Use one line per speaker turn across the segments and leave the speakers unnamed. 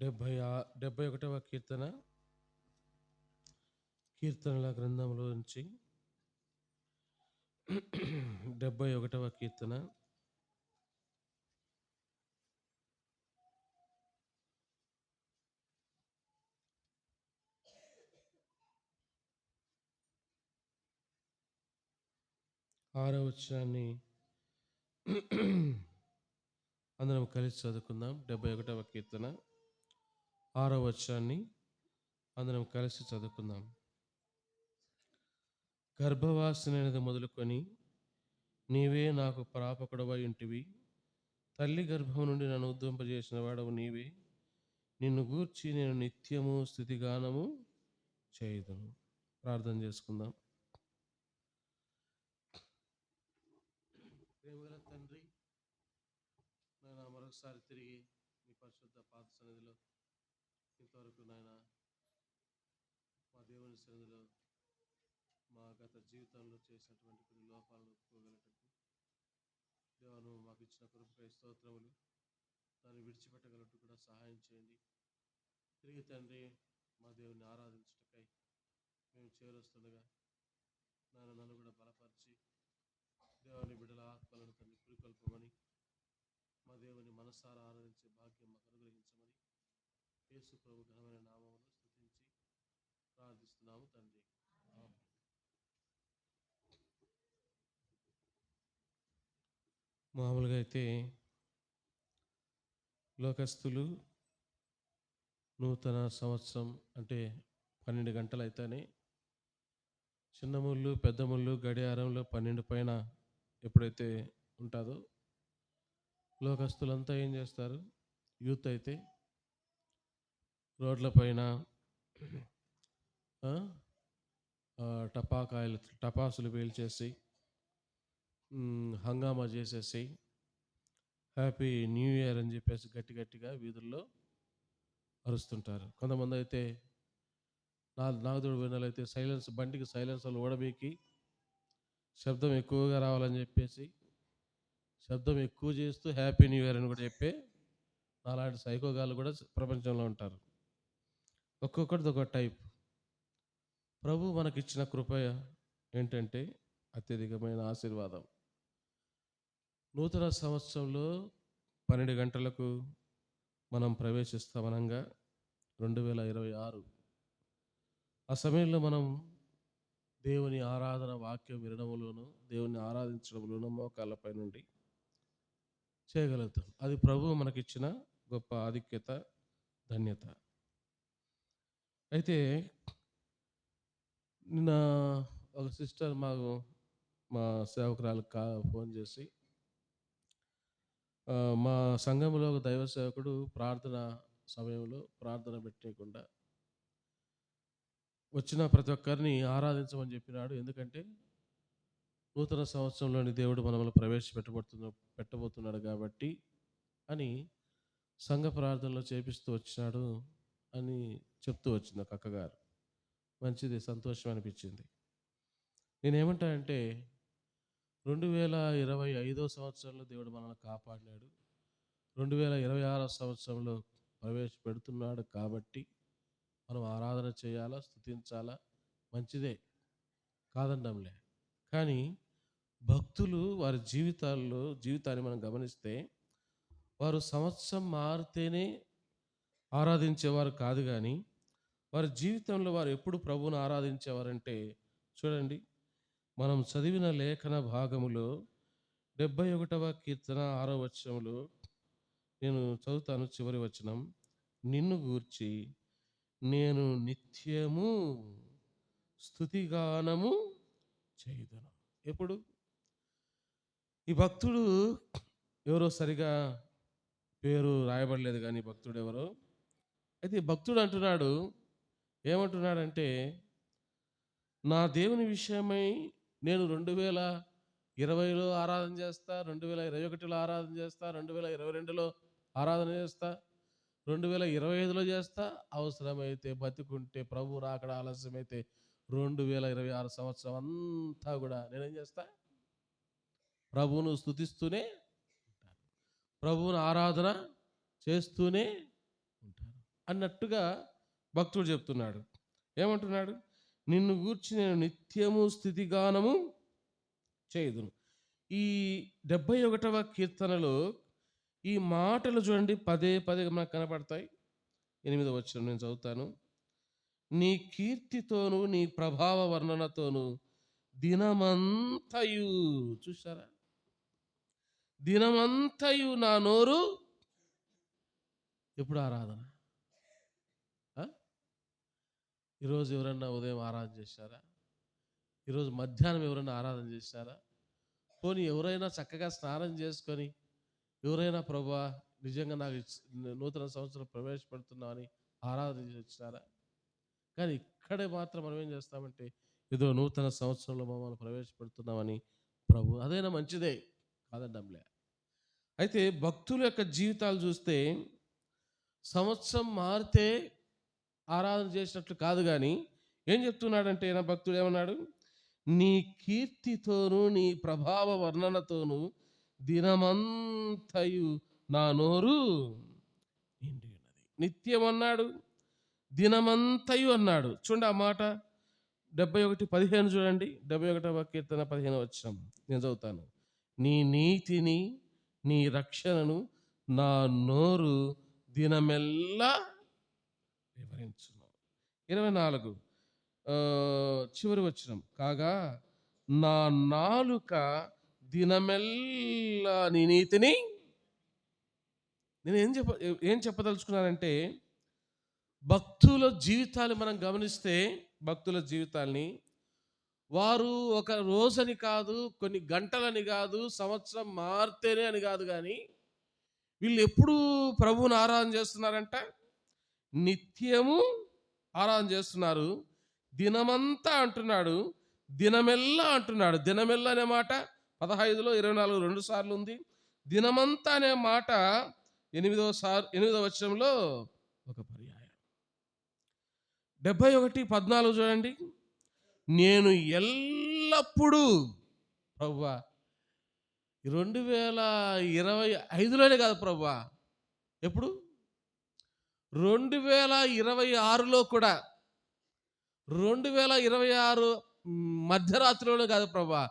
71వ కీర్తనల గ్రంథంలో నుంచి 71వ కీర్తన 6వ వచనాన్ని అందరం కలిసి చదువుకుందాం. 71వ కీర్తన 6వ వచనాన్ని అందరం కలిసి చదువుకుందాం. గర్భవాసినది మొదలుకొని నీవే నాకు ప్రాపకుడవై ఉంటివి, తల్లి గర్భం నుండి నన్ను ఉద్భవింపజేసిన వాడవు నీవే. నిన్ను గూర్చి నేను నిత్యము స్తుతిగానము చేయుదును. ప్రార్థన చేసుకుందాం. ప్రేమగల తండ్రి, నాయన మరొకసారి తిరిగి మీ పరిశుద్ధ పాద సన్నిధిలో ఇంతవరకు నాయన మా దేవుని సన్నిధిలో మా గత జీవితంలో చేసినటువంటి కొన్ని లోపాలను ఒప్పుకోగలటకు దేవను మాకు ఇచ్చిన కృపకై స్తోత్రములు. దాన్ని విడిచిపెట్టగలట్టు కూడా సహాయం చేయండి. తిరిగి తండ్రి మా దేవుని ఆరాధించుటకై మేము చేరొస్తుండగా నన్ను కూడా బలపరిచి దేవుని బిడ్డల ఆత్మలను తండ్రి పురికొల్పమని, మా దేవుని మనసారా ఆరాధించే భాగ్యం మాకు అనుగ్రహించమని యేసు ప్రభు ఘనమైన నామమును స్తుతించి ప్రార్థిస్తున్నాము తండ్రి. మామూలుగా అయితే లోకస్తులు నూతన సంవత్సరం అంటే 12 గంటలు అయితేనే చిన్న ముళ్ళు పెద్ద ముళ్ళు గడియారంలో 12 పైన ఎప్పుడైతే ఉంటుందో లోకస్తులంతా ఏం చేస్తారు, యూత్ అయితే రోడ్ల పైన టపాసులు పేల్చేసి హంగామా చేసేసి హ్యాపీ న్యూ ఇయర్ అని చెప్పేసి గట్టిగా వీధుల్లో అరుస్తుంటారు. కొంతమంది అయితే నాగదుడు వినాలైతే బండికి సైలెన్సర్లు ఓడబీకి శబ్దం ఎక్కువగా రావాలని చెప్పేసి శబ్దం ఎక్కువ చేస్తూ హ్యాపీ న్యూ ఇయర్ అని కూడా చెప్పే అలాంటి సైకోగాళ్ళు కూడా ప్రపంచంలో ఉంటారు. ఒక్కొక్కటిది ఒక టైప్. ప్రభు మనకిచ్చిన కృప ఏంటంటే అత్యధికమైన ఆశీర్వాదం. నూతన సంవత్సరంలో 12 గంటలకు మనం ప్రవేశిస్తామనంగా 2026. ఆ సమయంలో మనం దేవుని ఆరాధన వాక్యం వినడంలోనూ దేవుని ఆరాధించడంలోనూ మోకాళ్ళపై నుండి చేయగలుగుతాం. అది ప్రభువు మనకిచ్చిన గొప్ప ఆధిక్యత, ధన్యత. అయితే నిన్న ఒక సిస్టర్ మా సేవకురాలు ఫోన్ చేసి, మా సంఘంలో ఒక దైవ సేవకుడు ప్రార్థన సమయంలో ప్రార్థన పెట్టకుండా వచ్చిన ప్రతి ఒక్కరిని ఆరాధించమని చెప్పినాడు. ఎందుకంటే నూతన సంవత్సరంలోని దేవుడు మనల్ని పెట్టబోతున్నాడు కాబట్టి అని సంఘ ప్రార్థనలో చేపిస్తూ వచ్చినాడు అని చెప్తూ వచ్చింది ఒక అక్కగారు. మంచిది, సంతోషం అనిపించింది. నేనేమంటానంటే 2025 సంవత్సరంలో దేవుడు మనల్ని కాపాడినాడు, 2026 సంవత్సరంలో ప్రవేశపెడుతున్నాడు కాబట్టి మనం ఆరాధన చేయాలా, స్తుతించాలా, మంచిదే, కాదనడంలే. కానీ భక్తులు వారి జీవితాన్ని మనం గమనిస్తే వారు సంవత్సరం మారితేనే ఆరాధించేవారు కాదు, కానీ వారి జీవితంలో వారు ఎప్పుడు ప్రభువును ఆరాధించేవారంటే, చూడండి, మనం చదివిన లేఖన భాగములో 71వ కీర్తన 6వ వచనంలో నేను చదువుతాను. చివరి వచనం, నిన్ను గూర్చి నేను నిత్యము స్తుతిగానము చేయుదును. ఎప్పుడు? ఈ భక్తుడు ఎవరో సరిగా పేరు రాయబడలేదు, కానీ భక్తుడు ఎవరో. అయితే ఈ భక్తుడు అంటున్నాడు, ఏమంటున్నాడంటే, నా దేవుని విషయమై నేను 2020లో ఆరాధన చేస్తా, 2021లో ఆరాధన చేస్తా, 2022లో ఆరాధన చేస్తా, 2025లో చేస్తా, అవసరమైతే బతికుంటే ప్రభు రాకడ ఆలస్యమైతే 2026 సంవత్సరం అంతా కూడా నేనేం చేస్తా, ప్రభువును స్తుతిస్తూనే ఉంటాను, ప్రభువును ఆరాధన చేస్తూనే ఉంటాను. అన్నట్టుగా భక్తుడు చెప్తున్నాడు. ఏమంటున్నాడు? నిన్ను గూర్చి నేను నిత్యము స్థితిగానము చేయుదును. ఈ 71వ కీర్తనలో ఈ మాటలు చూడండి, పదే పదే మనకు కనపడతాయి. 8వ వచనం నేను చదువుతాను. నీ కీర్తితోను నీ ప్రభావ వర్ణనతోను దినమంతయు, చూసారా, దినమంతయు నా నోరు ఎప్పుడు ఆరాధన. ఈరోజు ఎవరన్నా ఉదయం ఆరాధన చేశారా? ఈరోజు మధ్యాహ్నం ఎవరైనా ఆరాధన చేశారా? పోనీ ఎవరైనా చక్కగా స్నానం చేసుకొని ఎవరైనా ప్రభువా నిజంగా నాకు నూతన సంవత్సరం ప్రవేశపెడుతున్నామని ఆరాధన చేసి వచ్చినారా? కానీ ఇక్కడే మాత్రం మనం ఏం చేస్తామంటే ఏదో నూతన సంవత్సరంలో మమ్మల్ని ప్రవేశపెడుతున్నామని ప్రభు, అదైనా మంచిదే కాదండంలే. అయితే భక్తుల యొక్క జీవితాలు చూస్తే సంవత్సరం మారితే ఆరాధన చేసినట్లు కాదు. కానీ ఏం చెప్తున్నాడంటే నా భక్తుడు ఏమన్నాడు? నీ కీర్తితోనూ నీ ప్రభావ వర్ణనతోనూ దినమంతయు నా నోరు నిండి ఉన్నది. నిత్యం అన్నాడు, దినమంతయు అన్నాడు. చూడండి ఆ మాట 71:15 చూడండి. 71వ కీర్తన 15వ వచనం నేను చదువుతాను. నీ నీతిని నీ రక్షణను నా నోరు దినమెల్లా వివరించును. 24 చివరి వచనం. కాగా నా నాలుక దినమెల్లా నీ నీతిని, నేను ఏం చెప్పదలుచుకున్నానంటే భక్తుల జీవితాలు మనం గమనిస్తే, భక్తుల జీవితాల్ని వారు ఒక రోజని కాదు, కొన్ని గంటలని కాదు, సంవత్సరం మారితేనే అని కాదు, కానీ వీళ్ళు ఎప్పుడు ప్రభువుని ఆరాధన చేస్తున్నారంట? నిత్యము ఆరాధన చేస్తున్నారు. దినమంతా అంటున్నాడు, దినమెల్లా అంటున్నాడు. దినమెల్లా అనే మాట 15లో 24 2 సార్లు ఉంది. దినమంతా అనే మాట 8వ వచనంలో ఒక పర్యాయం. 71:14 చూడండి. నేను ఎల్లప్పుడూ ప్రభువా, 2025లోనే కాదు ప్రభువా, ఎప్పుడు 2026లో కూడా, 2026 మధ్యరాత్రిలోనే కాదు ప్రభా,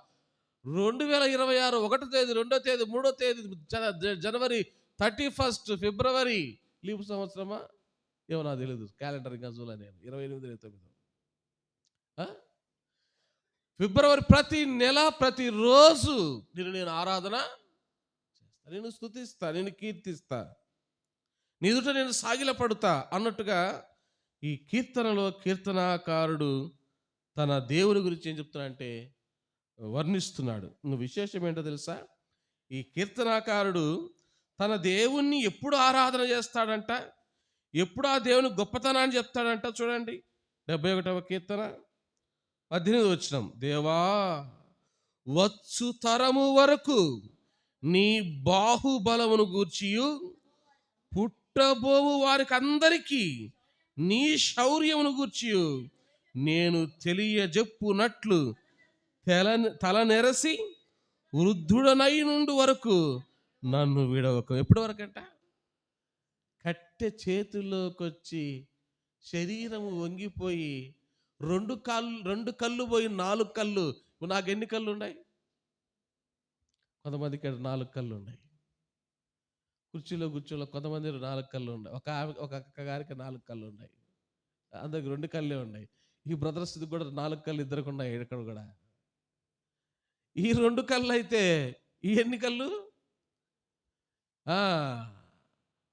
2026 1వ తేదీ 2వ తేదీ 3వ తేదీ జనవరి 31 ఫిబ్రవరి లీపు సంవత్సరమా ఏమో నాకు తెలియదు, క్యాలెండర్ ఇంకా చూడలే నేను. 28 29 ఫిబ్రవరి, ప్రతి నెల ప్రతిరోజు నేను ఆరాధన చేస్తా, నేను స్తుతిస్తా, నేను కీర్తిస్తా, నీ ఎదుట నేను సాగిలపడుతా అన్నట్టుగా ఈ కీర్తనలో కీర్తనాకారుడు తన దేవుని గురించి ఏం చెప్తున్నాడంటే వర్ణిస్తున్నాడు. విశేషం ఏంటో తెలుసా? ఈ కీర్తనాకారుడు తన దేవుణ్ణి ఎప్పుడు ఆరాధన చేస్తాడంట, ఎప్పుడు ఆ దేవుని గొప్పతనాన్ని చెప్తాడంట. చూడండి 71వ కీర్తన 18వ వచనం. దేవా, వచ్చు తరము వరకు నీ బాహుబలమును గూర్చియు పుట్టబోవు వారికి అందరికీ నీ శౌర్యమును గూర్చి నేను తెలియజెప్పునట్లు తల నెరసి వృద్ధుడనై నుండి వరకు నన్ను విడవకు. ఎప్పటి వరకు అంట? కట్టె చేతుల్లోకి వచ్చి శరీరము వంగిపోయి రెండు కళ్ళు పోయి 4 కళ్ళు. నాకు ఎన్ని కళ్ళు ఉన్నాయి? కొంతమందికి 4 కళ్ళు ఉన్నాయి. కుర్చీలో కొంతమంది 4 కళ్ళు ఉన్నాయి. ఒక అక్క గారికి 4 కళ్ళు ఉన్నాయి. అందరికి 2 కళ్ళే ఉన్నాయి. ఈ బ్రదర్స్ కూడా 4 కళ్ళు ఇద్దరికి ఉన్నాయి. ఇక్కడ కూడా ఈ 2 కళ్ళు అయితే ఈ ఎన్ని కళ్ళు?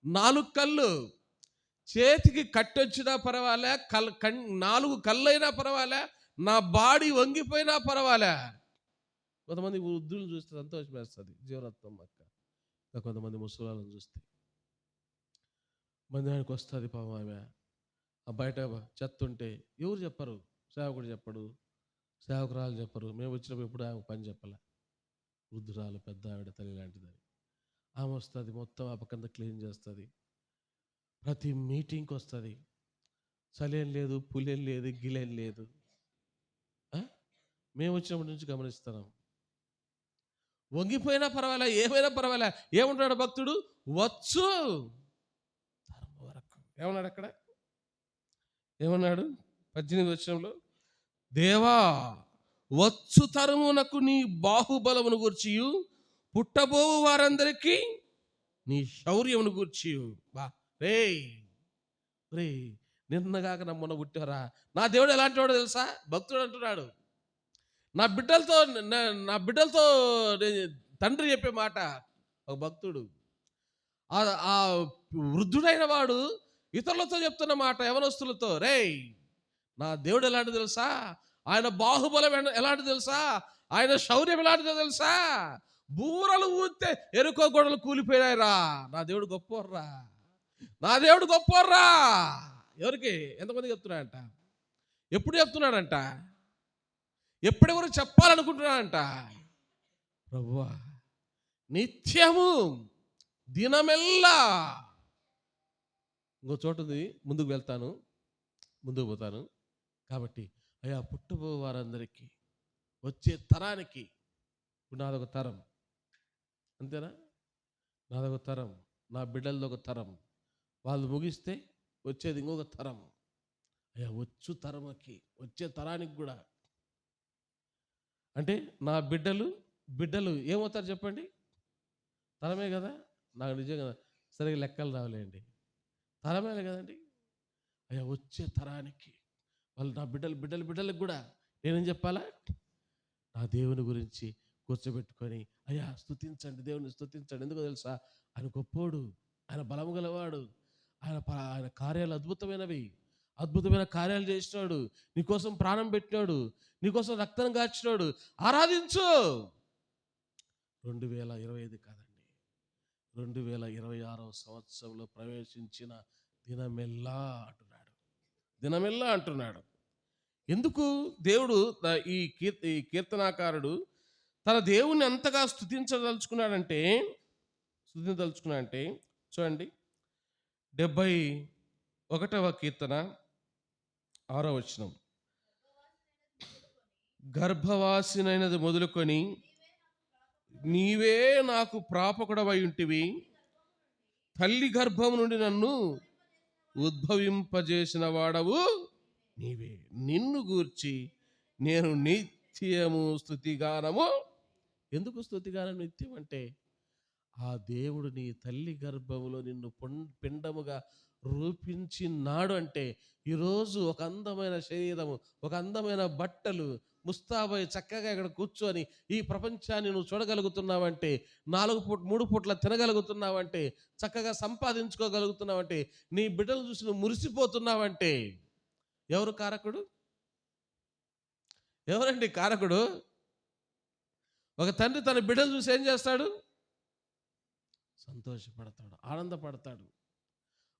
4 కళ్ళు. చేతికి కట్టొచ్చినా పర్వాలే, 4 కళ్ళు అయినా పర్వాలే, నా బాడీ వంగిపోయినా పర్వాలే. కొంతమంది వృద్ధులను చూస్తే సంతోషం వేస్తుంది, జీవరత్నం అక్క. కొంతమంది ముసలాలను చూస్తే మందిరానికి వస్తుంది పాపం. ఆమె ఆ బయట చెత్త ఉంటే ఎవరు చెప్పరు, సేవకుడు చెప్పడు, సేవకురాలు చెప్పరు. మేము వచ్చినప్పుడు ఎప్పుడు ఆమె పని చెప్పాల. వృద్ధురాలు, పెద్ద ఆవిడ, తల్లి లాంటిదని. ఆమె వస్తుంది, మొత్తం ఆ పక్కన క్లీన్ చేస్తుంది, ప్రతి మీటింగ్కి వస్తుంది. చలేం లేదు, పులేం లేదు, గిలేం లేదు. మేము వచ్చినప్పటి నుంచి గమనిస్తున్నాం. వంగిపోయినా పర్వాలే, ఏమైనా పర్వాలే. ఏమంటాడు భక్తుడు? వచ్చు తరము వరకు. ఏమన్నాడు అక్కడ? ఏమన్నాడు 18 వచనంలో? దేవా, వచ్చు తరమునకు నీ బాహుబలమును గూర్చియు పుట్టబోవు వారందరికీ నీ శౌర్యమును గూర్చియు. బా రే రే నిన్నగాక నమ్మన పుట్టారా. నా దేవుడు ఎలాంటి వాడో తెలుసా? భక్తుడు అంటున్నాడు. నా బిడ్డలతో తండ్రి చెప్పే మాట ఒక భక్తుడు. ఆ వృద్ధుడైన వాడు ఇతరులతో చెప్తున్న మాట యవనస్తులతో, రేయ్ నా దేవుడు ఎలాంటి తెలుసా? ఆయన బాహుబలం ఎలాంటి తెలుసా? ఆయన శౌర్యం ఎలాంటిదో తెలుసా? బూరలు ఊస్తే ఎరుకో గొడవలు కూలిపోయారా. నా దేవుడు గొప్పవర్రా, నా దేవుడు గొప్పవర్రా. ఎవరికి? ఎంతమంది చెప్తున్నాడంట? ఎప్పుడు చెప్తున్నాడంట? ఎప్పుడెవరు చెప్పాలనుకుంటున్నాడంట? ప్రభువా, నిత్యము దినమెల్లా. ఇంకో చోటు ఉంది, ముందుకు వెళ్తాను, ముందుకు పోతాను. కాబట్టి అయ్యా, పుట్టబో వారందరికీ, వచ్చే తరానికి, ఇప్పుడు నాదొక తరం, అంతేనా? నాదొక తరం, నా బిడ్డలది ఒక తరం, వాళ్ళు ముగిస్తే వచ్చేది ఇంకొక తరం. అయ్యా, వచ్చు తరంకి, వచ్చే తరానికి కూడా. అంటే నా బిడ్డలు ఏమవుతారు చెప్పండి? తరమే కదా. నాకు నిజంగా సరిగ్గా లెక్కలు రావలేండి, తరమే కదండి. అయ్యా, వచ్చే తరానికి వాళ్ళు, నా బిడ్డలకు కూడా నేనేం చెప్పాలా? నా దేవుని గురించి కూర్చోబెట్టుకొని, అయ్యా స్తుతించండి, దేవుని స్తుతించండి. ఎందుకో తెలుసా? ఆయన గొప్పోడు, ఆయన బలము గలవాడు, ఆయన కార్యాలు అద్భుతమైన కార్యాలు చేసినాడు. నీకోసం ప్రాణం పెట్టినాడు, నీకోసం రక్తం కార్చినాడు. ఆరాధించు. 2025 కాదండి, 2026 సంవత్సరంలో ప్రవేశించిన దినమెల్లా అంటున్నాడు. ఎందుకు దేవుడు ఈ కీర్తనాకారుడు తన దేవుణ్ణి అంతగా స్తుతించదలుచుకున్నాడంటే చూడండి, 71వ కీర్తన 6వ వచనం. గర్భవాసినైనది మొదలుకొని నీవే నాకు ప్రాపకుడవై ఉంటివి, తల్లి గర్భము నుండి నన్ను ఉద్భవింపజేసిన వాడవు నీవే. నిన్ను గూర్చి నేను నిత్యము స్తుతిగానము. ఎందుకు స్తుతిగానం నిత్యం అంటే, ఆ దేవుడు నీ తల్లి గర్భములో నిన్ను పిండముగా రూపించినాడు అంటే, ఈరోజు ఒక అందమైన శరీరము, ఒక అందమైన బట్టలు, ముస్తాబై చక్కగా ఇక్కడ కూర్చొని ఈ ప్రపంచాన్ని నువ్వు చూడగలుగుతున్నావంటే, 3 పూట్ల తినగలుగుతున్నావంటే, చక్కగా సంపాదించుకోగలుగుతున్నావంటే, నీ బిడ్డలు చూసి నువ్వు మురిసిపోతున్నావంటే ఎవరు కారకుడు? ఎవరండి కారకుడు? ఒక తండ్రి తన బిడ్డలు చూసి ఏం చేస్తాడు? సంతోషపడతాడు, ఆనందపడతాడు.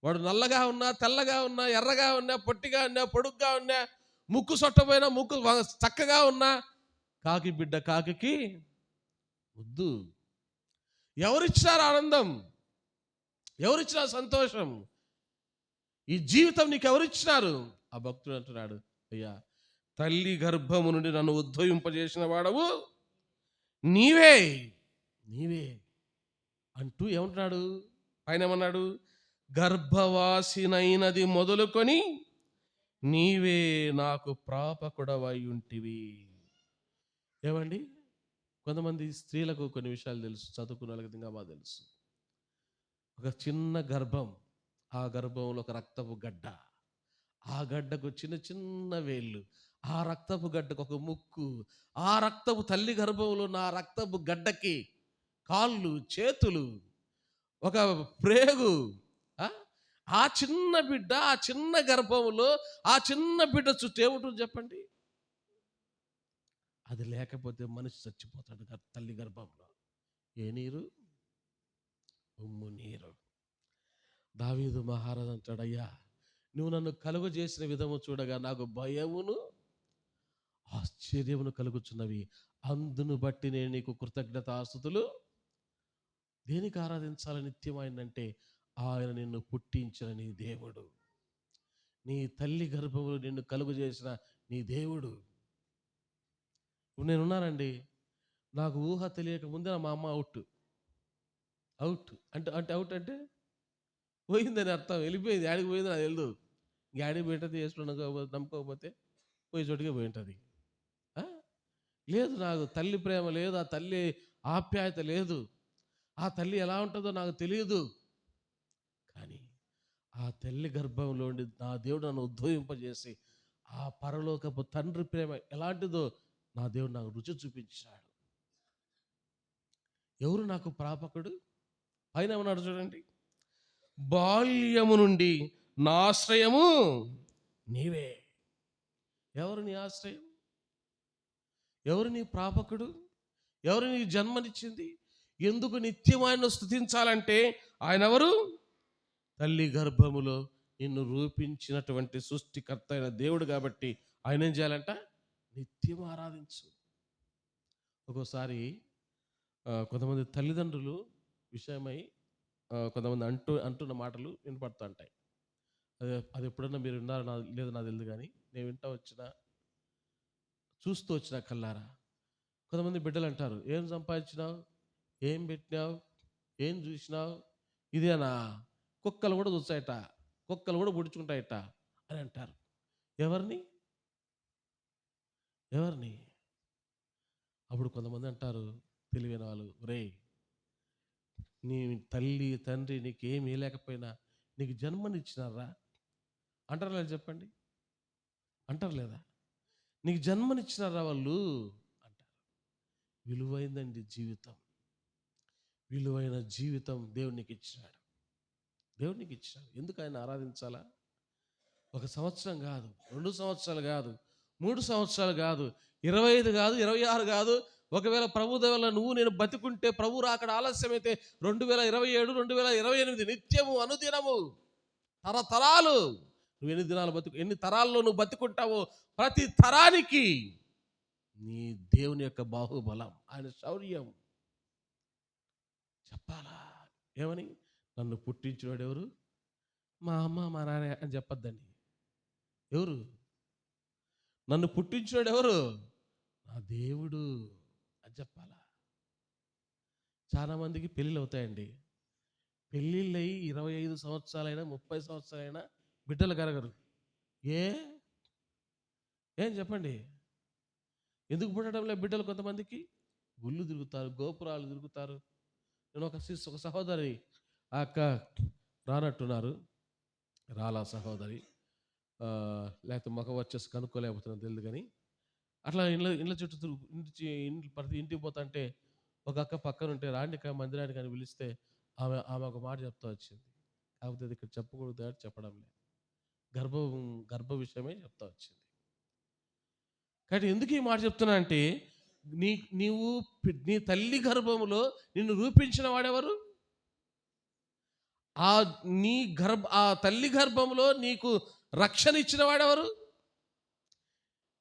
వాడు నల్లగా ఉన్నా, తెల్లగా ఉన్నా, ఎర్రగా ఉన్నా, పొట్టిగా ఉన్నా, పొడుగ్గా ఉన్నా, ముక్కు సొట్టపోయినా, ముక్కు చక్కగా ఉన్నా, కాకి బిడ్డ కాకి ముద్దు. ఎవరిచ్చినారు ఆనందం? ఎవరిచ్చినారు సంతోషం? ఈ జీవితం నీకు ఎవరిచ్చినారు? ఆ భక్తుడు అంటున్నాడు, అయ్యా, తల్లి గర్భము నుండి నన్ను ఉద్భవింపజేసిన వాడవు నీవే అంటూ ఏమంటున్నాడు? ఆయన ఏమన్నాడు? గర్భవాసినైనది మొదలుకొని నీవే నాకు ప్రాపకుడవై ఉంటివి. ఏమండి, కొంతమంది స్త్రీలకు కొన్ని విషయాలు తెలుసు, చదువుకున్న వాళ్ళకి ఇంకా బాగా తెలుసు. ఒక చిన్న గర్భం, ఆ గర్భంలో ఒక రక్తపు గడ్డ, ఆ గడ్డకు చిన్న చిన్న వేళ్ళు, ఆ రక్తపు గడ్డకు ఒక ముక్కు, ఆ రక్తపు తల్లి గర్భంలో నా రక్తపు గడ్డకి కాళ్ళు, చేతులు, ఒక ప్రేగు. ఆ చిన్న బిడ్డ, ఆ చిన్న గర్భంలో, ఆ చిన్న బిడ్డ చుట్టూ ఏముంటుంది చెప్పండి? అది లేకపోతే మనిషి చచ్చిపోతాడు. తల్లి గర్భంలో ఏ నీరు? ఉమ్ము నీరు. దావీదు మహారాజు అంటాడు, అయ్యా, నువ్వు నన్ను కలుగ చేసిన విధము చూడగా నాకు భయమును ఆశ్చర్యమును కలుగుచున్నవి. అందును బట్టి నేను నీకు కృతజ్ఞతాస్తుతులు. దేనికి ఆరాధించాలి నిత్యమైందంటే, ఆయన నిన్ను పుట్టించిన నీ దేవుడు, నీ తల్లి గర్భములు నిన్ను కలుగు చేసిన నీ దేవుడు. ఇప్పుడు నేనున్నానండి, నాకు ఊహ తెలియక ముందే మా అమ్మ అవుట్ అంటే అవుట్ అంటే పోయిందని అర్థం, వెళ్ళిపోయింది. ఆడికి పోయింది నాకు తెలియదు. ఆడికి పోయింటుంది, వేసుకుని నమ్ముకోకపోతే పోయి చోటుకే పోయి ఉంటుంది. లేదు, నాకు తల్లి ప్రేమ లేదు, ఆ తల్లి ఆప్యాయత లేదు, ఆ తల్లి ఎలా ఉంటుందో నాకు తెలియదు. కానీ ఆ తల్లి గర్భంలో ఉండి నా దేవుడు నన్ను ఉద్భవింపజేసి ఆ పరలోకపు తండ్రి ప్రేమ ఎలాంటిదో నా దేవుడు నాకు రుచి చూపించాడు. ఎవరు నాకు ప్రాపకుడు? పైన ఉన్నాడు చూడండి, బాల్యము నుండి నా ఆశ్రయము నీవే. ఎవరు నీ ఆశ్రయం? ఎవరు నీ ప్రాపకుడు? ఎవరు నీ జన్మనిచ్చింది? ఎందుకు నిత్యం ఆయన్ను స్తుతించాలంటే ఆయన ఎవరు? తల్లి గర్భములో నిన్ను రూపించినటువంటి సృష్టికర్త అయిన దేవుడు కాబట్టి ఆయన ఏం చేయాలంట? నిత్యం ఆరాధించు. ఒక్కోసారి కొంతమంది తల్లిదండ్రులు విషయమై కొంతమంది అంటున్న మాటలు వినపడుతూ ఉంటాయి. అది ఎప్పుడన్నా మీరు విన్నారో లేదు నాకు తెలియదు, కానీ నేను వింటూ చూస్తూ వచ్చిన కల్లారా. కొంతమంది బిడ్డలు అంటారు, ఏం సంపాదించినావు, ఏం పెట్టినావు, ఏం చూసినావు, ఇదేనా? కుక్కలు కూడా చూస్తాయట, కుక్కలు కూడా పుడుచుకుంటాయట అని అంటారు. ఎవరిని? అప్పుడు కొంతమంది అంటారు తెలివైన వాళ్ళు, రే నీ తల్లి తండ్రి నీకేం లేకపోయినా నీకు జన్మనిచ్చినారా అంటారు లేదా? చెప్పండి, అంటారు లేదా? నీకు జన్మనిచ్చినారా వాళ్ళు అంటారు. విలువైందండి జీవితం, విలువైన జీవితం దేవునికి ఇచ్చినాడు. ఎందుకు ఆయన ఆరాధించాలా? 1 సంవత్సరం కాదు, 2 సంవత్సరాలు కాదు, 3 సంవత్సరాలు కాదు, 25 కాదు, 26 కాదు. ఒకవేళ ప్రభు దయ వల్ల నువ్వు నేను బతికుంటే, ప్రభు రాకడ ఆలస్యమైతే 2027, 2028 నిత్యము, అనుదినము, తరతరాలు నువ్వు ఎన్ని తరాల్లో నువ్వు బతుకుంటావో ప్రతి తరానికి నీ దేవుని యొక్క బాహుబలం, ఆయన శౌర్యం చెప్పాలా? ఏమని? నన్ను పుట్టించినవాడు ఎవరు? మా అమ్మ మా నాన్న అని చెప్పొద్దండి. ఎవరు? నన్ను పుట్టించినవాడు ఎవరు? నా దేవుడు అని చెప్పాలా? చాలామందికి పెళ్ళిళ్ళు అవుతాయండి. పెళ్ళిళ్ళు అయ్యి 25 సంవత్సరాలైనా 30 సంవత్సరాలైనా బిడ్డలు కరగరు. ఏం చెప్పండి? ఎందుకు పుట్టడంలో బిడ్డలు? కొంతమందికి గుళ్ళు తిరుగుతారు, గోపురాలు తిరుగుతారు. నేను ఒక సహోదరి, ఆ అక్క రానట్టున్నారు, రాలా సహోదరి, లేకపోతే మగ వచ్చేసి కనుక్కోలేకపోతున్నాను తెలియదు, కానీ అట్లా ఇండ్ల చుట్టూ ప్రతి ఇంటికి పోతా అంటే ఒక అక్క పక్కన ఉంటే రాండిక మందిరానికి అని పిలిస్తే ఆమె ఒక మాట చెప్తా వచ్చింది. కాకపోతే ఇక్కడ చెప్పకూడదు, చెప్పడం లేదు, గర్భ విషయమే చెప్తా వచ్చింది. కాబట్టి ఎందుకు ఈ మాట చెప్తున్నా అంటే, నీ తల్లి గర్భములో నిన్ను రూపించిన వాడెవరు? ఆ తల్లి గర్భంలో నీకు రక్షణ ఇచ్చిన వాడెవరు?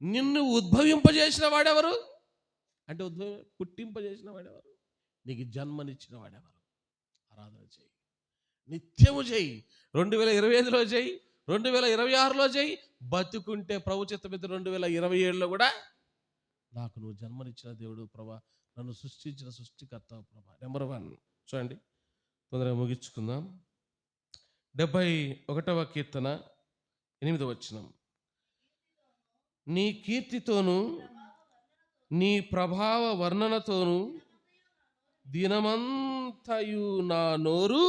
నిన్ను ఉద్భవింపజేసిన వాడెవరు? అంటే పుట్టింపజేసిన వాడెవరు? నీకు జన్మనిచ్చిన వాడెవరు? ఆరాధన చేయి, నిత్యము చేయి. 2025లో చేయి, 2026లో చేయి, బతుకుంటే ప్రభు చిత్తం మీద 2027లో కూడా నాకు నువ్వు జన్మనిచ్చిన దేవుడు ప్రభా, నన్ను సృష్టించిన సృష్టికర్త ప్రభా. నెంబర్ 1 చూడండి, తొందరగా ముగించుకుందాం. 71వ కీర్తన 8వ వచనం, నీ కీర్తితోను నీ ప్రభావ వర్ణనతోను దినమంతయు నా నోరు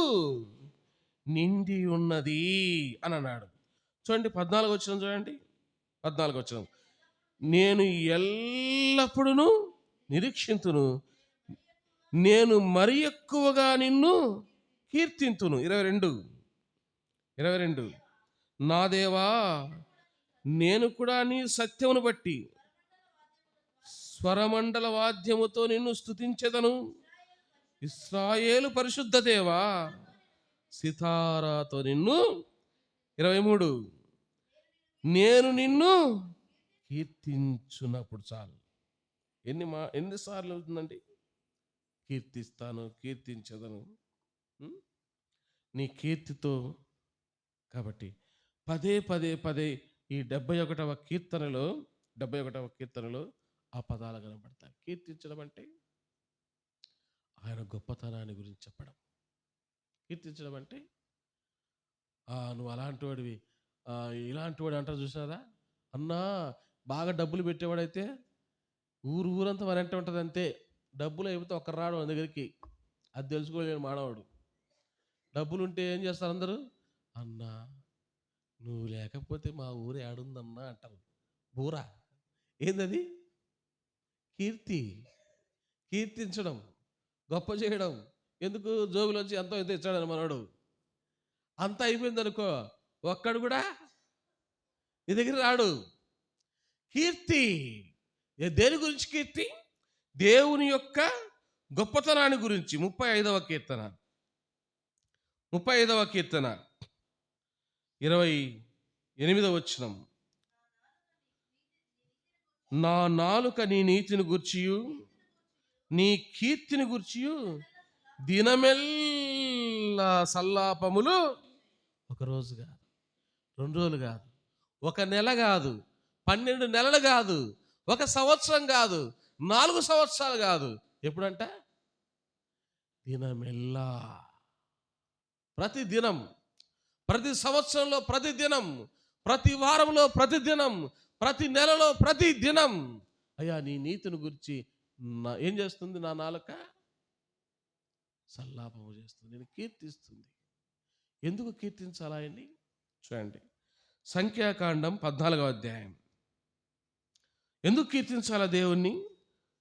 నిండి ఉన్నది అని అన్నాడు. చూడండి 14వ వచనం చూడండి, 14వ వచనం, నేను ఎల్లప్పుడూ నిరీక్షింతును, నేను మరి ఎక్కువగా నిన్ను కీర్తింతును. 22 నా దేవా, నేను కూడా నీ సత్యమును బట్టి స్వరమండల వాద్యముతో నిన్ను స్తుతించెదను. ఇశ్రాయేలు పరిశుద్ధ దేవా, సితారాతో నిన్ను. 23 నేను నిన్ను కీర్తించున్నప్పుడు చాలు. ఎన్నిసార్లు అవుతుందండి? కీర్తిస్తాను, కీర్తించదను నీ కీర్తితో. కాబట్టి పదే ఈ 71వ కీర్తనలో ఆ పదాలు కనబడతాయి. కీర్తించడం అంటే ఆయన గొప్పతనాన్ని గురించి చెప్పడం. కీర్తించడం అంటే నువ్వు అలాంటి వాడివి, ఇలాంటి వాడు అంటారు చూసారా అన్నా. బాగా డబ్బులు పెట్టేవాడైతే ఊరంతా మరి అంటే ఉంటుంది అంతే. డబ్బులు అయిపోతే ఒక్కరు రాడు మన దగ్గరికి, అది తెలుసుకోలేడు మానవుడు. డబ్బులు ఉంటే ఏం చేస్తారు అందరూ, అన్నా నువ్వు లేకపోతే మా ఊరు ఏడుందన్నా అంటారు. బూరా ఏందది? కీర్తి, కీర్తించడం, గొప్ప చేయడం. ఎందుకు? జోబులోంచి ఎంతో ఎంతో ఇచ్చాడని మనోడు. అంతా అయిపోయింది అనుకో, ఒక్కడు కూడా నీ దగ్గర రాడు. కీర్తి దేని గురించి కీర్తి? దేవుని యొక్క గొప్పతనాన్ని గురించి. 35వ కీర్తన 28వ వచనం. నా నాలుక నీ నీతిని గూర్చియు నీ కీర్తిని గూర్చియు దినమెల్లా సల్లాపములు. ఒక రోజు కాదు, 2 రోజులు కాదు, ఒక నెల కాదు, 12 నెలలు కాదు, 1 సంవత్సరం కాదు, 4 సంవత్సరాలు కాదు. ఎప్పుడంట? దినమెల్లా, ప్రతి దినం, ప్రతి సంవత్సరంలో ప్రతి దినం, ప్రతి వారంలో ప్రతి దినం, ప్రతి నెలలో ప్రతి దినం. అయ్యా నీ నీతిని గురించి ఏం చేస్తుంది? నా నాలుక సల్లాపము చేస్తుంది, నేను కీర్తిస్తుంది. ఎందుకు కీర్తించాలా ఆయన్ని? చూడండి, సంఖ్యాకాండం 14వ అధ్యాయం. ఎందుకు కీర్తించాలా దేవుణ్ణి?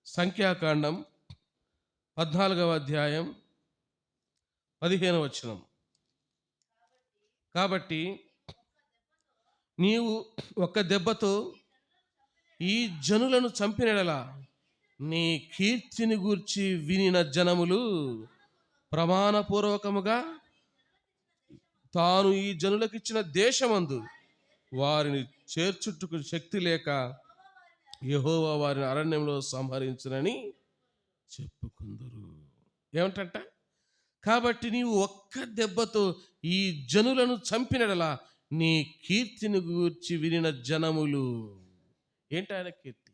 సంఖ్యాకాండం 14వ అధ్యాయం 15వ వచనం. కాబట్టి నీవు ఒక్క దెబ్బతో ఈ జనులను చంపినడలా నీ కీర్తిని గూర్చి వినిన జనములు ప్రమాణపూర్వకముగా తాను ఈ జనులకు ఇచ్చిన దేశమందు వారిని చేర్చుటకు శక్తి లేక యెహోవా వారిని అరణ్యంలో సంహరించునని చెప్పుకుందరు. ఏమంటంట? కాబట్టి నీవు ఒక్క దెబ్బతో ఈ జనులను చంపినడలా నీ కీర్తిని గూర్చి వినిన జనములు. ఏంటి ఆయన కీర్తి?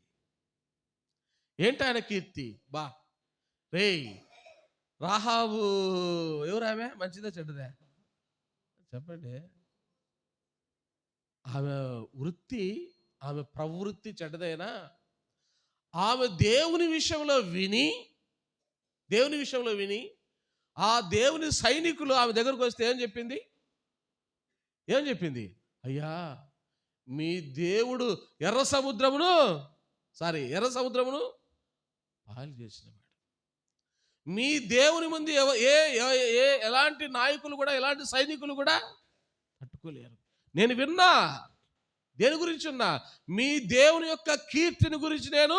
ఏంటి ఆయన కీర్తి? బా రే, రాహాబు ఎవరామె? మంచిదా చెడ్డదా చెప్పండి. ఆమె వృత్తి, ఆమె ప్రవృత్తి చెడ్డదైనా ఆమె దేవుని విషయంలో విని ఆ దేవుని సైనికులు ఆమె దగ్గరకు వస్తే ఏం చెప్పింది? అయ్యా మీ దేవుడు ఎర్ర సముద్రమును పాలు చేసినవాడు. మీ దేవుని ముందు ఎలాంటి నాయకులు కూడా, ఎలాంటి సైనికులు కూడా తట్టుకోలేరు. నేను విన్నా. దేని గురించి ఉన్నా? మీ దేవుని యొక్క కీర్తిని గురించి నేను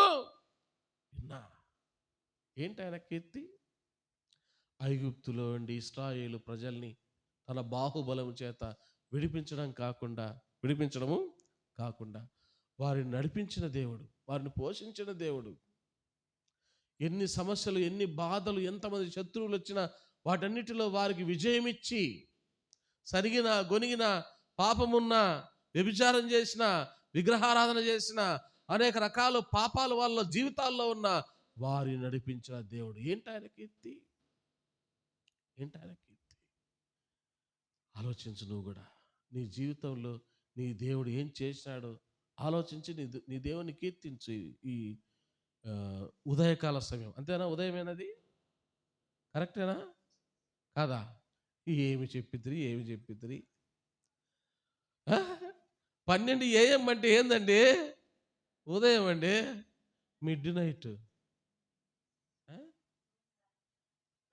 విన్నా. ఏంటి ఆయన కీర్తి? ఐగుప్తులో ఉండి ఇశ్రాయేలు ప్రజల్ని తన బాహుబలం చేత విడిపించడము కాకుండా వారిని నడిపించిన దేవుడు, వారిని పోషించిన దేవుడు. ఎన్ని సమస్యలు, ఎన్ని బాధలు, ఎంతమంది శత్రువులు వచ్చినా వాటన్నిటిలో వారికి విజయమిచ్చి, సరిగిన గొనిగిన పాపమున్న, వ్యభిచారం చేసిన, విగ్రహారాధన చేసిన, అనేక రకాల పాపాలు వాళ్ళ జీవితాల్లో ఉన్న వారిని నడిపించిన దేవుడు. ఏంటి ఆయన కీర్తి? ఆలోచించు. నువ్వు కూడా నీ జీవితంలో నీ దేవుడు ఏం చేసినాడో ఆలోచించి నీ దేవుని కీర్తించు. ఈ ఉదయకాల సమయం అంతేనా? ఉదయమేనది కరెక్టేనా కాదా? ఏమి చెప్పిద్రి 12 AM అంటే ఏందండి? ఉదయం అండి, మిడ్ నైట్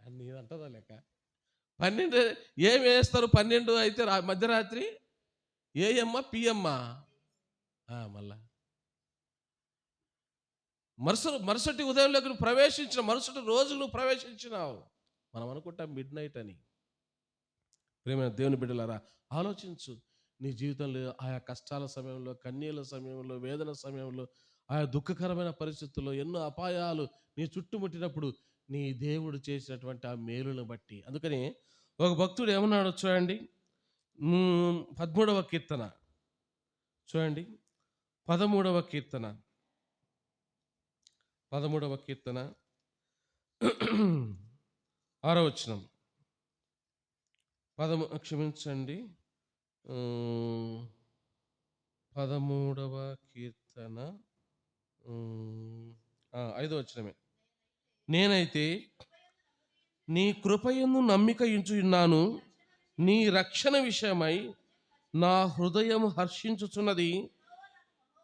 అన్నీ అంటదా లెక్క. 12 ఏం వేస్తారు? 12 అయితే మధ్యరాత్రి AM PM మళ్ళా మరుసటి ఉదయంలోకి ప్రవేశించిన మరుసటి రోజు నువ్వు ప్రవేశించినావు. మనం అనుకుంటాం మిడ్ నైట్ అని. ప్రేమైన దేవుని బిడ్డలారా, ఆలోచించు. నీ జీవితంలో ఆయా కష్టాల సమయంలో, కన్నీళ్ళ సమయంలో, వేదన సమయంలో, ఆయా దుఃఖకరమైన పరిస్థితుల్లో ఎన్నో అపాయాలు నీ చుట్టుముట్టినప్పుడు నీ దేవుడు చేసినటువంటి ఆ మేలును బట్టి. అందుకని ఒక భక్తుడు ఏమన్నాడు చూడండి, 13వ కీర్తన చూడండి. 13వ కీర్తన 6వ వచనం. క్షమించండి, ఉమ్, 13వ కీర్తన 5వ వచనమే. నేనైతే నీ కృపయందు నమ్మిక ఉంచుచున్నాను, నీ రక్షణ విషయమై నా హృదయం హర్షించుచున్నది.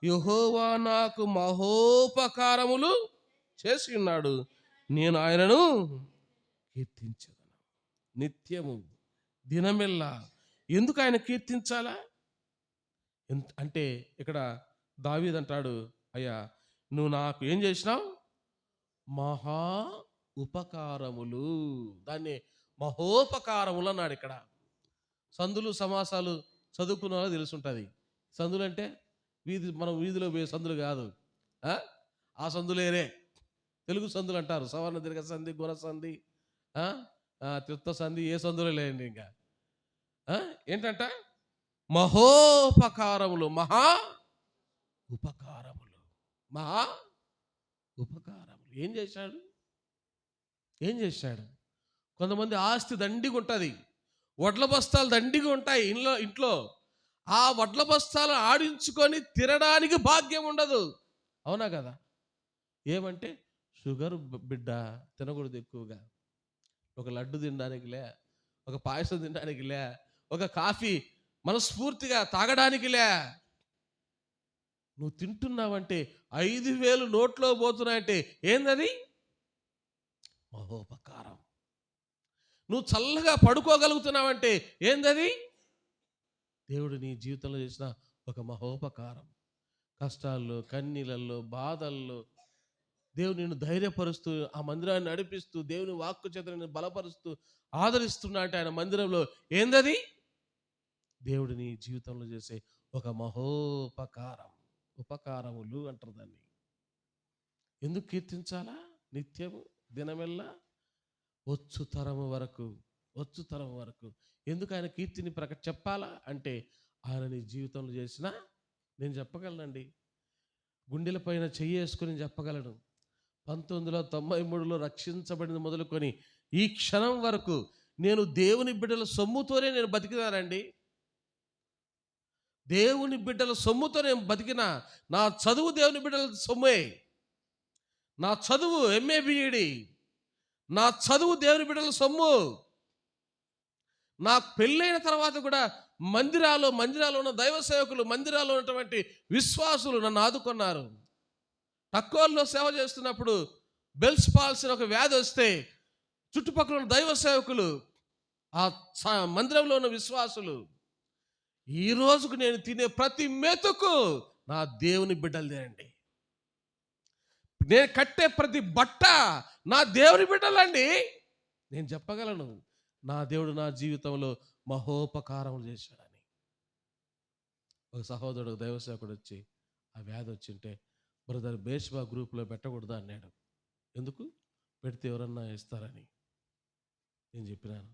యెహోవా నాకు మహోపకారములు చేసి ఉన్నాడు, నేను ఆయనను కీర్తించదను నిత్యము దినమెల్లా. ఎందుకు ఆయన కీర్తించాలా అంటే ఇక్కడ దావీదు అంటాడు, అయ్యా నువ్వు నాకు ఏం చేసినావు? మహా ఉపకారములు. దాన్ని మహోపకారములు అన్నాడు. ఇక్కడ సందులు సమాసాలు చదువుకున్న వాళ్ళు తెలుసుంటుంది. సందులు అంటే మనం వీధిలో పోయే సందులు కాదు, ఆ సందులేరే తెలుగు సందులు అంటారు. సవర్ణ దీర్ఘ సంధి, గుణ సంధి, తిత్త సంధి, ఏ సందులో లేండి. ఇంకా ఏంటంట? మహోపకారములు, మహా ఉపకారములు, మహా ఉపకారములు. ఏం చేశాడు? కొంతమంది ఆస్తి దండిగా ఉంటుంది, వడ్ల బస్తాలు దండిగా ఉంటాయి ఇంట్లో. ఆ వడ్ల బస్తాలు ఆడించుకొని తినడానికి భాగ్యం ఉండదు. అవునా కదా? ఏమంటే షుగర్ బిడ్డ తినకూడదు ఎక్కువగా. ఒక లడ్డు తినడానికి లే, ఒక పాయసం తినడానికి లే, ఒక కాఫీ మనస్ఫూర్తిగా తాగడానికి లే. నువ్వు తింటున్నావంటే 5,000 నోట్లో పోతున్నాయంటే ఏందది? మహోపకారం. నువ్వు చల్లగా పడుకోగలుగుతున్నావంటే ఏందది? దేవుడు నీ జీవితంలో చేసిన ఒక మహోపకారం. కష్టాల్లో, కన్నీళ్ళల్లో, బాధల్లో దేవుడు నిన్ను ధైర్యపరుస్తూ, ఆ మందిరాన్ని నడిపిస్తూ, దేవుని వాక్కు చేత నిన్ను బలపరుస్తూ ఆదరిస్తున్నా అంటే ఆయన మందిరంలో ఏందది? దేవుడు నీ జీవితంలో చేసే ఒక మహోపకారం. ఉపకారములు అంటారు దాన్ని. ఎందుకు కీర్తించాలా? నిత్యము దినమెల్లా వచ్చు తరము వరకు. ఎందుకు ఆయన కీర్తిని చెప్పాలా అంటే ఆయన నీ జీవితంలో చేసిన, నేను చెప్పగలనండి, గుండెల పైన చెయ్యేసుకొని చెప్పగలను. 1993లో రక్షించబడిన మొదలుకొని ఈ క్షణం వరకు నేను దేవుని బిడ్డల సొమ్ముతోనే నేను బతికినానండి. దేవుని బిడ్డల సొమ్ముతో నేను బతికిన. నా చదువు దేవుని బిడ్డల సొమ్మే. నా చదువు MA BEd, నా చదువు దేవుని బిడ్డల సొమ్ము. నా పెళ్ళైన తర్వాత కూడా మందిరాల్లో ఉన్న దైవ సేవకులు, మందిరాల్లో ఉన్నటువంటి విశ్వాసులు నన్ను ఆదుకున్నారు. తక్కువలో సేవ చేస్తున్నప్పుడు బెల్స్ పాల్సిన ఒక వ్యాధి వస్తే చుట్టుపక్కల ఉన్న దైవ సేవకులు, ఆ మందిరంలో ఉన్న విశ్వాసులు, ఈ రోజుకు నేను తినే ప్రతి మెతుకు నా దేవుని బిడ్డలదేనండి. నేను కట్టే ప్రతి బట్ట నా దేవుని బిడ్డలండి. నేను చెప్పగలను, నా దేవుడు నా జీవితంలో మహోపకారములు చేశాడని. ఒక సహోదరుడు దైవ సేవకుడు వచ్చి ఆ వ్యాధి వచ్చింటే, బ్రదర్ బేష్బా గ్రూప్లో పెట్టకూడదా అన్నాడు. ఎందుకు? పెడితే ఎవరన్నా ఇస్తారని. నేను చెప్పినాను,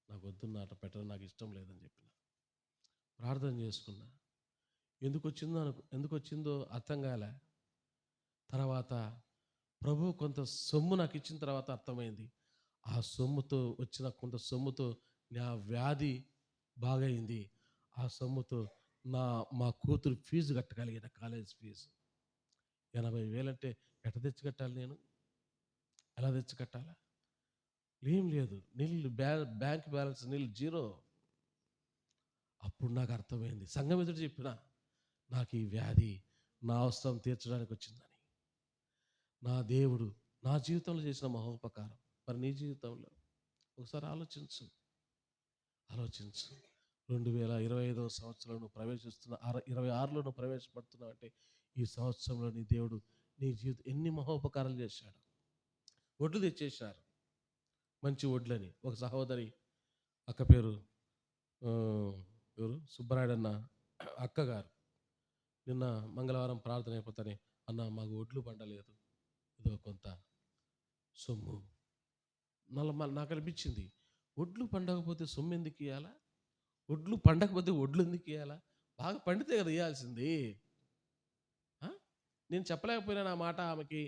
నాకు వద్దున్న అట్లా పెట్టడం నాకు ఇష్టం లేదని చెప్పిన. ప్రార్థన చేసుకున్నా. ఎందుకు వచ్చిందో అర్థం కాలే. తర్వాత ప్రభు కొంత సొమ్ము నాకు ఇచ్చిన తర్వాత అర్థమైంది. ఆ సొమ్ముతో వచ్చిన కొంత సొమ్ముతో నా వ్యాధి బాగైంది. ఆ సొమ్ముతో మా కూతురు ఫీజు కట్టగలిగిన, కాలేజ్ ఫీజు 80,000 అంటే ఎట్ట తెచ్చి కట్టాలి? నేను ఎలా తెచ్చి కట్టాలా? ఏం లేదు, బ్యాంక్ బ్యాలెన్స్ జీరో. అప్పుడు నాకు అర్థమైంది. సంఘం ఎదురు చెప్పిన, నాకు ఈ వ్యాధి నా అవసరం తీర్చడానికి వచ్చిందని. నా దేవుడు నా జీవితంలో చేసిన మహోపకారం. మరి నీ జీవితంలో ఒకసారి ఆలోచించు. 2025వ సంవత్సరంలో ప్రవేశిస్తున్న 26లో నువ్వు ప్రవేశపడుతున్నావు అంటే ఈ సంవత్సరంలో నీ దేవుడు నీ జీవితం ఎన్ని మహోపకారాలు చేశాడు. వడ్లు తెచ్చేశారు, మంచి వడ్లని. ఒక సహోదరి, అక్క పేరు ఎవరు, సుబ్బరాయుడన్న అక్కగారు, నిన్న మంగళవారం ప్రార్థన అయిపోతానే, అన్న మాకు వడ్లు పండలేదు, ఏదో కొంత సొమ్ము. నాకు అనిపించింది, వడ్లు పండకపోతే సొమ్ము ఎందుకు ఇవ్వాలా? వడ్లు పండకపోతే వడ్లు ఎందుకు ఇవ్వాలా? బాగా పండితే కదా ఇవ్వాల్సింది. నేను చెప్పలేకపోయినా నా మాట ఆమెకి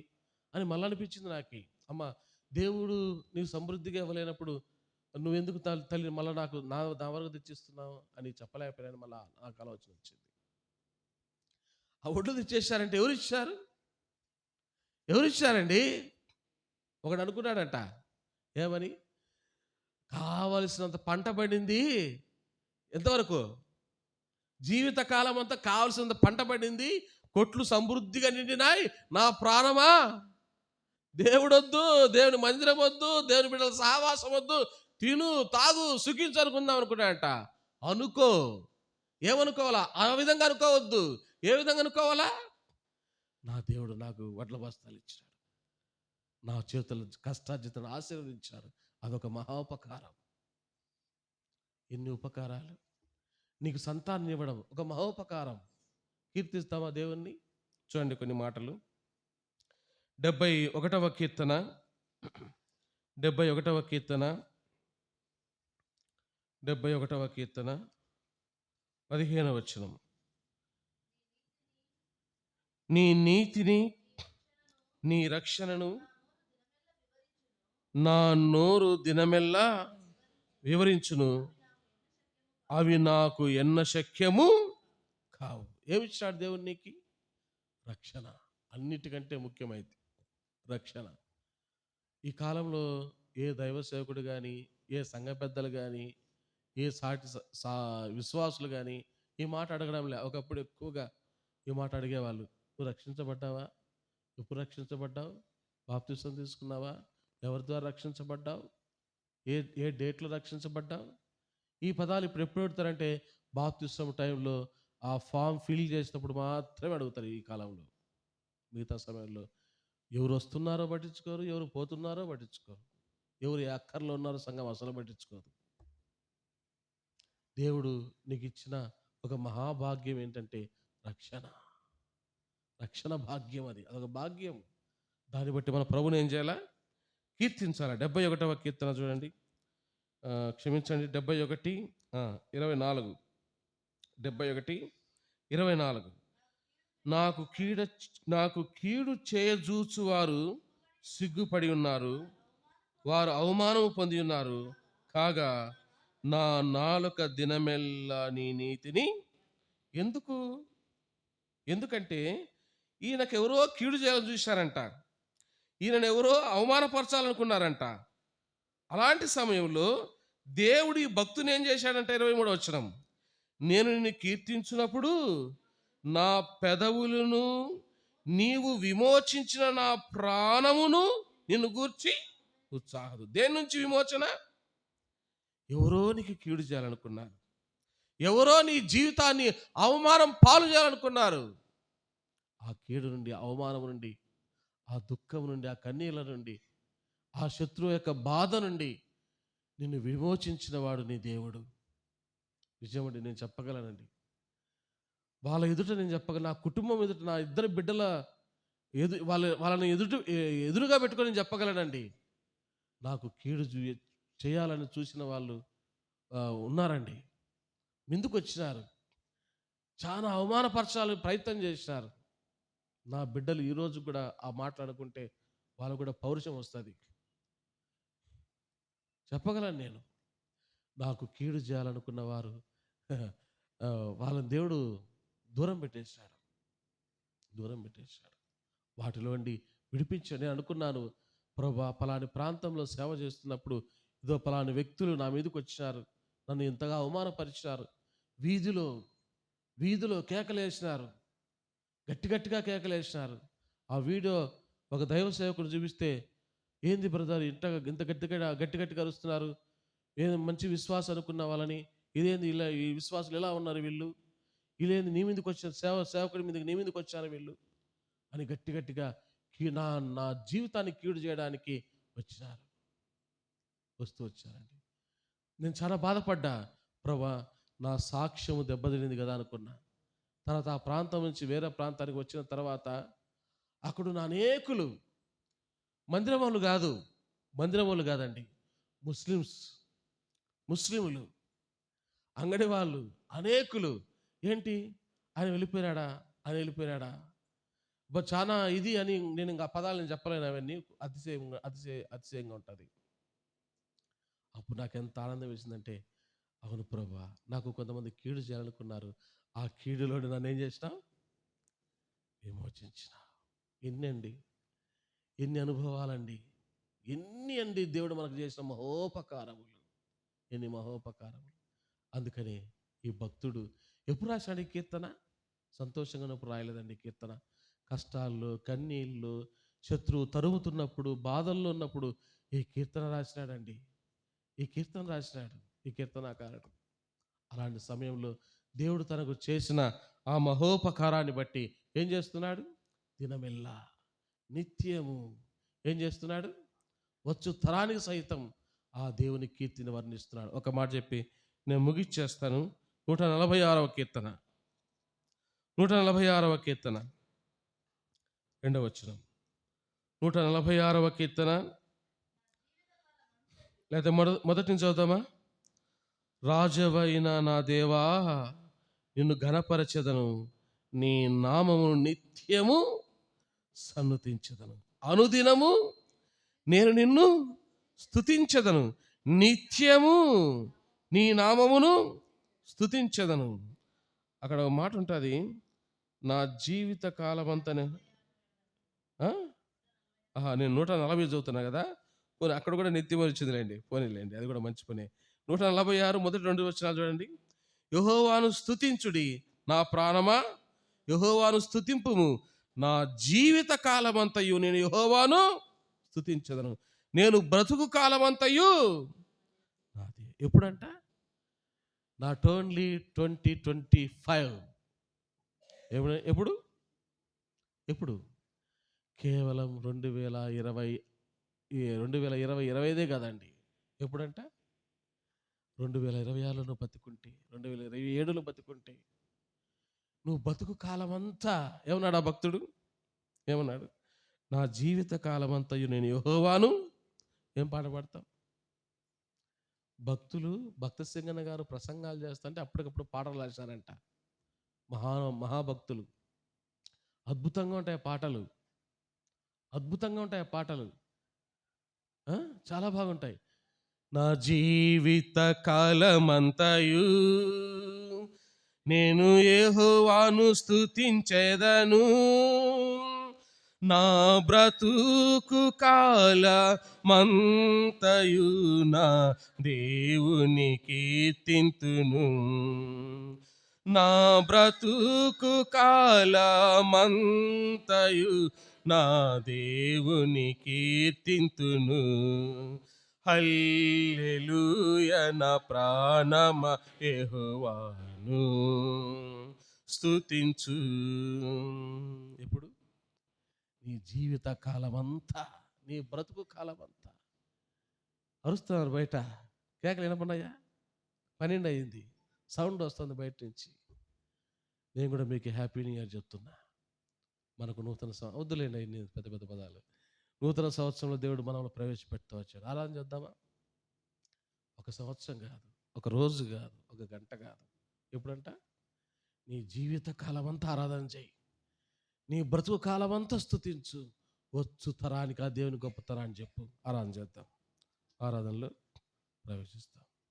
అని మళ్ళీ అనిపించింది నాకు. అమ్మ, దేవుడు నీకు సమృద్ధిగా ఇవ్వలేనప్పుడు నువ్వెందుకు తల్లి మళ్ళీ నాకు నా వరకు తెచ్చిస్తున్నావు అని చెప్పలేకపోయాను. మళ్ళీ నాకు ఆలోచన వచ్చింది. ఆ ఒడ్లు తెచ్చేసారంటే ఎవరిచ్చారండి? ఒకడు అనుకున్నాడంట, ఏమని, కావలసినంత పంట పడింది. ఎంతవరకు? జీవితకాలం అంతా కావలసినంత పంట పడింది, కొట్లు సమృద్ధిగా నిండినాయి. నా ప్రాణమా, దేవుడొద్దు, దేవుని మందిరం వద్దు, దేవుని బిడ్డల సహవాసం వద్దు, తిను తాగు సుఖించు అనుకుందాం అనుకున్నాడంట. అనుకో, ఏమనుకోవాలా? ఆ విధంగా అనుకోవద్దు. ఏ విధంగా అనుకోవాలా? నా దేవుడు నాకు వడ్ల బస్తాలు ఇచ్చాడు, నా చేతుల కష్టార్జితను ఆశీర్వదించాడు, అదొక మహోపకారం. ఎన్ని ఉపకారాలు! నీకు సంతానం ఇవ్వడం ఒక మహోపకారం. కీర్తిస్తామా దేవుణ్ణి? చూడండి కొన్ని మాటలు. 71వ కీర్తన 71వ కీర్తన 71వ కీర్తన 15వ వచనం. నీ నీతిని నీ రక్షణను నా నోరు దినమెల్లా వివరించును, అవి నాకు ఎన్న శక్యము కావు. ఏమిచ్చాడు దేవుడు నీకు? రక్షణ. అన్నిటికంటే ముఖ్యమైనది రక్షణ. ఈ కాలంలో ఏ దైవ సేవకుడు కానీ, ఏ సంఘ పెద్దలు కానీ, ఏ సాటి విశ్వాసులు కానీ ఈ మాట అడగడం లే. ఒకప్పుడు ఎక్కువగా ఈ మాట అడిగేవాళ్ళు. నువ్వు రక్షించబడ్డావా? ఎప్పుడు రక్షించబడ్డావు? బాప్తిసం తీసుకున్నావా? ఎవరి ద్వారా రక్షించబడ్డావు? ఏ డేట్లో రక్షించబడ్డావు? ఈ పదాలు ఇప్పుడు ఎప్పుడు అడుగుతారంటే బాప్తిసం టైంలో ఆ ఫామ్ ఫిల్ చేసినప్పుడు మాత్రమే అడుగుతారు ఈ కాలంలో. మిగతా సమయంలో ఎవరు వస్తున్నారో పట్టించుకోరు, ఎవరు పోతున్నారో పట్టించుకోరు, ఎవరు ఏ అక్కర్లో ఉన్నారో సంఘం అసలు పట్టించుకోరు. దేవుడు నీకు ఇచ్చిన ఒక మహాభాగ్యం ఏంటంటే రక్షణ. రక్షణ భాగ్యం. అదొక భాగ్యం. దాన్ని బట్టి మన ప్రభుని ఏం చేయాలా? కీర్తించాలా. 71వ కీర్తన చూడండి, క్షమించండి, 71:24. 71:24. నాకు కీడు చేయజూచువారు సిగ్గుపడి ఉన్నారు, వారు అవమానము పొంది ఉన్నారు. కాగా నా నాలుక దినమెల్లా నీ నీతిని ఎందుకంటే ఈయనకెవరో కీడు చేయాలని చూశారంట, ఈయనను ఎవరో అవమానపరచాలనుకున్నారంట. అలాంటి సమయంలో దేవుడి భక్తుని ఏం చేశాడంటే 23వ వచనం, నేను నిన్ను కీర్తించినప్పుడు నా పెదవులను, నీవు విమోచించిన నా ప్రాణమును నిన్ను గూర్చి ఉత్సాహదు. దేని నుంచి విమోచన? ఎవరో నీకు కీడు చేయాలనుకున్నారు, ఎవరో నీ జీవితాన్ని అవమానం పాలు చేయాలనుకున్నారు. ఆ కీడు నుండి, అవమానం నుండి, ఆ దుఃఖం నుండి, ఆ కన్నీళ్ళ నుండి, ఆ శత్రువు యొక్క బాధ నుండి నిన్ను విమోచించిన వాడు నీ దేవుడు. నిజమండి, నేను చెప్పగలనండి. వాళ్ళ ఎదుట నేను చెప్పగలను. నా కుటుంబం ఎదుట, నా ఇద్దరు బిడ్డల వాళ్ళని ఎదురుగా పెట్టుకొని నేను చెప్పగలనండి. నాకు కీడు చేయాలని చూసిన వాళ్ళు ఉన్నారండి. ముందుకు వచ్చినారు, చాలా అవమానపరచాలని ప్రయత్నం చేసినారు. నా బిడ్డలు ఈరోజు కూడా ఆ మాట్లాడుకుంటే వాళ్ళు కూడా పౌరుషం వస్తుంది. చెప్పగలను నేను. నాకు కీడు చేయాలనుకున్న వారు వాళ్ళని దేవుడు దూరం పెట్టేశాడు. వాటిలో నుండి విడిపించాడు. నేను అనుకున్నాను, ప్రభా పలాని ప్రాంతంలో సేవ చేస్తున్నప్పుడు ఇదో పలాని వ్యక్తులు నా మీదకి వచ్చినారు, నన్ను ఇంతగా అవమానపరిచారు, వీధిలో కేకలేసినారు, గట్టిగా కేకలేసినారు. ఆ వీడియో ఒక దైవ సేవకుడు చూపిస్తే, ఏంది బ్రదర్ ఇంత గట్టిగా అరుస్తున్నారు, ఏదో మంచి విశ్వాసం అనుకున్న వాళ్ళని, ఇదేంది ఇలా, ఈ విశ్వాసులు ఎలా ఉన్నారు వీళ్ళు, వీళ్ళేంది నీ మీదకి వచ్చిన సేవకుడి మీదకి నీ మీదకి వచ్చారు వీళ్ళు అని గట్టిగా నా జీవితాన్ని కీడు చేయడానికి వచ్చారండి. నేను చాలా బాధపడ్డా. ప్రభా, నా సాక్ష్యము దెబ్బతినింది కదా అనుకున్నా. తర్వాత ఆ ప్రాంతం నుంచి వేరే ప్రాంతానికి వచ్చిన తర్వాత అక్కడున్న అనేకులు, మందిరం వాళ్ళు కాదండి, ముస్లింలు, అంగడి వాళ్ళు, అనేకులు, ఏంటి ఆయన వెళ్ళిపోయాడా చాలా ఇది అని నేను ఇంకా పదాలు నేను చెప్పలేను. అవన్నీ అతిశయంగా ఉంటుంది. అప్పుడు నాకు ఎంత ఆనందం వేసిందంటే, అవును ప్రభువా, నాకు కొంతమంది కీడు చేయాలనుకున్నారు, ఆ కీడులో నన్ను ఏం చేసినావు? విమోచించిన. ఎన్ని అండి, ఎన్ని అనుభవాలండి, ఎన్ని అండి దేవుడు మనకు చేసిన మహోపకారములు, ఎన్ని మహోపకారములు. అందుకని ఈ భక్తుడు ఎప్పుడు రాశాడు ఈ కీర్తన? సంతోషంగా ఉన్నప్పుడు రాయలేదండి ఈ కీర్తన. కష్టాల్లో, కన్నీళ్ళు, శత్రువు తరుముతున్నప్పుడు, బాధల్లో ఉన్నప్పుడు ఈ కీర్తన రాసినాడండి. ఈ కీర్తన రాసినాడు ఈ కీర్తనాకారుడు. అలాంటి సమయంలో దేవుడు తనకు చేసిన ఆ మహోపకారాన్ని బట్టి ఏం చేస్తున్నాడు? దినమెల్లా, నిత్యము ఏం చేస్తున్నాడు? వచ్చు తరానికి సైతం ఆ దేవుని కీర్తిని వర్ణిస్తున్నాడు. ఒక మాట చెప్పి నేను ముగిచ్చేస్తాను. 146వ కీర్తన, 146వ కీర్తన 2వ వచనం. 146వ కీర్తన, లేదా మొదటి నుంచి చదువుతామా? రాజవైన నా దేవా, నిన్ను ఘనపరచెదను, నీ నామము నిత్యము సన్నుతించెదను. అనుదినము నేను నిన్ను స్తుతించెదను, నిత్యము నీ నామమును స్తుతించెదను. అక్కడ ఒక మాట ఉంటుంది, నా జీవిత కాలమంతా. నేను 140 చదువుతున్నా కదా, పోనీ అక్కడ కూడా నిత్యం వచ్చిందిలేండి, పోనీలేండి, అది కూడా మంచి పని. 146 మొదటి 2 వచనాలు చూడండి. యెహోవాను స్తుతించుడి నా ప్రాణమా, యెహోవాను స్తుతింపుము, నా జీవిత కాలమంతయు నేను యెహోవాను స్తుతించదను, నేను బ్రతుకు కాలమంతయు నాది. ఎప్పుడంట? Not only 2025. ఎప్పుడు? ఎప్పుడు? కేవలం 2020, 2025 కదండి. ఎప్పుడంట? 2026లో బతుకుంటే, 2027లో బతుకుంటే, నువ్వు బతుకు కాలమంతా ఏమన్నాడు ఆ భక్తుడు? ఏమన్నాడు? నా జీవిత కాలమంతయు నేను యెహోవాను. ఏం పాట పాడతాం? భక్తులు, భక్త సింగన్న గారు ప్రసంగాలు చేస్తుంటే అప్పటికప్పుడు పాటలు రాశారంట. మహాభక్తులు. అద్భుతంగా ఉంటాయి పాటలు, అద్భుతంగా ఉంటాయి పాటలు, చాలా బాగుంటాయి. నా జీవిత కాలమంతయు నేను యెహోవాను స్తుతించెదను, నా బ్రతుకు కాలమంతయు నా దేవుని కీర్తింతును, నా బ్రతుకు కాలమంతయు నా దేవుని కీర్తింతును. హల్లెలూయా, నా ప్రాణమ యెహోవాను స్తుతించు. ఎప్పుడు? నీ జీవిత కాలమంతా, నీ బ్రతుకు కాలమంతా. అరుస్తున్నారు బయట, కేకలు వినపడినాయా? 12 అయింది, సౌండ్ వస్తుంది బయట నుంచి. నేను కూడా మీకు హ్యాపీ న్యూ ఇయర్ చెప్తున్నా. మనకు నూతన వద్దులేండి అయింది పెద్ద పెద్ద పదాలు. నూతన సంవత్సరంలో దేవుడు మనల్ని ప్రవేశపెడుతూ వచ్చాడు. ఆరాధన చేద్దామా? ఒక సంవత్సరం కాదు, ఒక రోజు కాదు, ఒక గంట కాదు. ఎప్పుడంట? నీ జీవిత కాలమంతా ఆరాధన చేయి, నీ బ్రతుకు కాలమంతా స్తుతించు, వచ్చు తరానికి ఆ దేవుని గొప్ప తరాన్ని చెప్పు. ఆరాధన చేద్దాం, ఆరాధనలో ప్రవేశిస్తాం.